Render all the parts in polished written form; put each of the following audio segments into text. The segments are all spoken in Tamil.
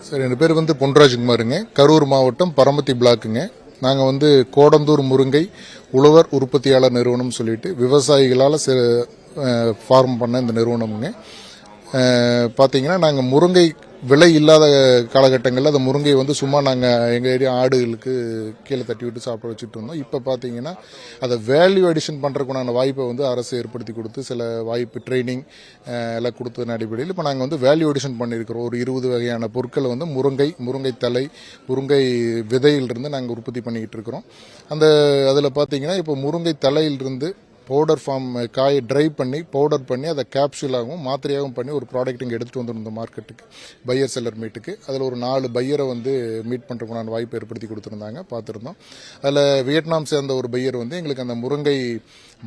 சார் என் பேர் வந்து பொன்ராஜ்குமாருங்க. கரூர் மாவட்டம் பரமத்தி பிளாக்குங்க. நாங்கள் வந்து கோடந்தூர் முருங்கை உழவர் உற்பத்தியாளர் நிறுவனம் சொல்லிட்டு விவசாயிகளால் ஃபார்ம் பண்ண இந்த நிறுவனமுங்க. பார்த்தீங்கன்னா நாங்கள் முருங்கை விலை இல்லாத காலகட்டங்களில் அந்த முருங்கை வந்து சும்மா நாங்கள் எங்கள் ஏரியா ஆடுகளுக்கு கீழே தட்டி விட்டு சாப்பிட வச்சுட்டு இருந்தோம். இப்போ பார்த்தீங்கன்னா அதை வேல்யூ அடிஷன் பண்ணுறதுக்குண்டான வாய்ப்பை வந்து அரசு ஏற்படுத்தி கொடுத்து சில வாய்ப்பு ட்ரைனிங் எல்லாம் கொடுத்ததன் அடிப்படையில் இப்போ நாங்கள் வந்து வேல்யூ அடிஷன் பண்ணியிருக்கிறோம். ஒரு 20 வகையான பொருட்களை வந்து முருங்கை தலை, முருங்கை விதையிலிருந்து நாங்கள் உற்பத்தி பண்ணிக்கிட்டு இருக்கிறோம். அதில் பார்த்தீங்கன்னா இப்போ முருங்கை தலையிலிருந்து பவுடர் ஃபார்ம் காயை ட்ரை பண்ணி பவுடர் பண்ணி அதை கேப்சூலாகவும் மாத்திரையாகவும் பண்ணி ஒரு ப்ராடக்ட் இங்கே எடுத்துகிட்டு வந்துருந்தோம் மார்க்கெட்டுக்கு, பையர் செல்லர் மீட்டுக்கு. அதில் ஒரு 4 பையரை வந்து மீட் பண்ணுறதுக்கான வாய்ப்பு ஏற்படுத்தி கொடுத்துருந்தாங்க, பார்த்துருந்தோம். அதில் வியட்நாம் சேர்ந்த ஒரு பையர் வந்து எங்களுக்கு அந்த முருங்கை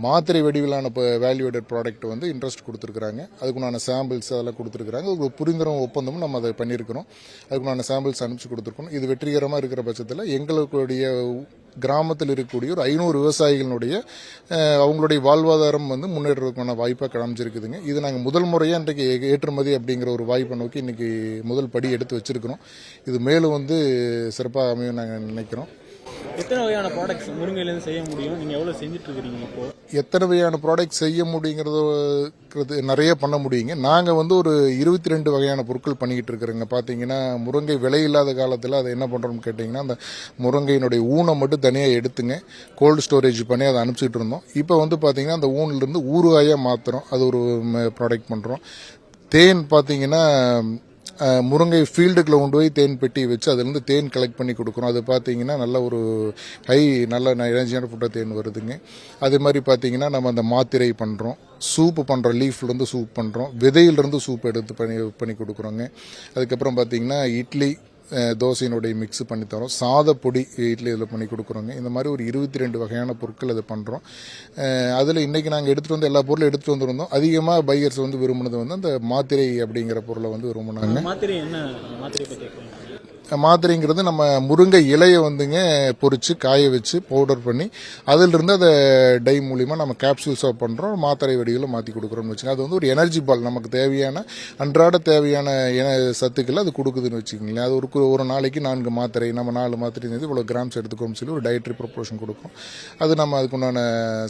மாத்திரை வடிவிலான வேல்யூடட் ப்ராடக்ட் வந்து இன்ட்ரெஸ்ட் கொடுத்துருக்குறாங்க. அதுக்குண்டான சாம்பிள்ஸ் அதெல்லாம் கொடுத்துருக்குறாங்க. ஒரு புரிந்துணர்வு ஒப்பந்தமும் நம்ம அதை பண்ணியிருக்கிறோம். அதுக்குண்டான சாம்பிள்ஸ் அனுப்பிச்சு கொடுத்துருக்கோம். இது வெற்றிகரமாக இருக்கிற பட்சத்தில் எங்களுடைய கிராமத்தில் இருக்கக்கூடிய ஒரு 500 விவசாயிகளுடைய அவங்களுடைய வாழ்வாதாரம் வந்து முன்னேறதுக்கான வாய்ப்பாக கிளம்பிச்சிருக்குதுங்க. இது நாங்கள் முதல் முறையாக இன்றைக்கு ஏற்றுமதி அப்படிங்கிற ஒரு வாய்ப்பை நோக்கி இன்னைக்கு முதல் படி எடுத்து வச்சிருக்கிறோம். இது மேலும் வந்து சிறப்பாக அமையும் நாங்கள் நினைக்கிறோம். எத்தனை வகையான ப்ராடக்ட்ஸ் முருங்கையிலேருந்து செய்ய முடியும்? நீங்கள் எவ்வளோ செஞ்சுட்டு இருக்கிறீங்க இப்போ? எத்தனை வகையான ப்ராடக்ட் செய்ய முடியுங்கிறது நிறைய பண்ண முடியுங்க. நாங்கள் வந்து ஒரு 22 வகையான பொருட்கள் பண்ணிக்கிட்டு இருக்கிறோங்க. பார்த்தீங்கன்னா முருங்கை விலை இல்லாத காலத்தில் அதை என்ன பண்ணுறோம்னு கேட்டிங்கன்னா, அந்த முருங்கையினுடைய ஊனை மட்டும் தனியாக எடுத்துங்க கோல்டு ஸ்டோரேஜ் பண்ணி அதை அனுப்பிச்சிட்டு இருந்தோம். இப்போ வந்து பார்த்தீங்கன்னா அந்த ஊனிலிருந்து ஊறுகாயாக மாற்றுறோம். அது ஒரு ப்ராடக்ட் பண்ணுறோம். தேன் பார்த்தீங்கன்னா முருங்கை ஃபீல்டுக்குள்ள கொண்டு போய் தேன் பெட்டி வச்சு அதுலேருந்து தேன் கலெக்ட் பண்ணி கொடுக்குறோம். அது பார்த்தீங்கன்னா நல்ல ஒரு நல்ல எனர்ஜியான ஃபுட்டாக தேன் வருதுங்க. அதே மாதிரி பார்த்தீங்கன்னா நம்ம அந்த மாத்திரை பண்ணுறோம், சூப்பு பண்ணுறோம், லீஃப்லேருந்து சூப் பண்ணுறோம், விதையிலிருந்து சூப் எடுத்து பண்ணி கொடுக்குறோங்க. அதுக்கப்புறம் பார்த்தீங்கன்னா இட்லி தோசையினுடைய மிக்ஸ் பண்ணி தரோம், சாதப்பொடி இட்லி இதில் பண்ணி கொடுக்குறோங்க. இந்த மாதிரி ஒரு 22 வகையான பொருட்கள் அதை பண்ணுறோம். அதில் இன்றைக்கி நாங்கள் எடுத்துகிட்டு வந்து எல்லா பொருளும் எடுத்துகிட்டு வந்துருந்தோம். அதிகமாக பையர்ஸ் வந்து விரும்பினது வந்து அந்த மாத்திரை அப்படிங்கிற பொருளை வந்து விரும்பினாங்க. மாத்திரை என்ன மாத்திரை பற்றி? மாத்திரைங்கிறது நம்ம முருங்கை இலையை வந்துங்க பொறிச்சு காய வச்சு பவுடர் பண்ணி அதிலிருந்து அதை டை மூலிமா நம்ம கேப்சூல்ஸாக பண்ணுறோம், மாத்திரை வடிவில் மாற்றி கொடுக்குறோம்னு வச்சுக்கோங்க. அது வந்து ஒரு எனர்ஜி பால், நமக்கு தேவையான அன்றாட தேவையான சத்துக்களை அது கொடுக்குதுன்னு வச்சுக்கோங்களேன். அது ஒரு நாளைக்கு 4 மாத்திரை, நம்ம 4 மாத்திரை இவ்வளோ கிராம்ஸ் எடுத்துக்கோம்னு சொல்லி ஒரு டயட்ரி ப்ரொப்போர்ஷன் கொடுக்கும். அது நம்ம அதுக்குண்டான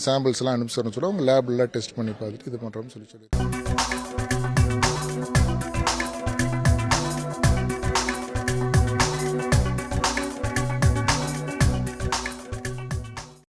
சாம்பிள்ஸ்லாம் அனுப்பிச்சு சொல்ல அவங்க லேப்லாம் டெஸ்ட் பண்ணி பார்த்துட்டு இது பண்ணுறோம்னு சொல்லி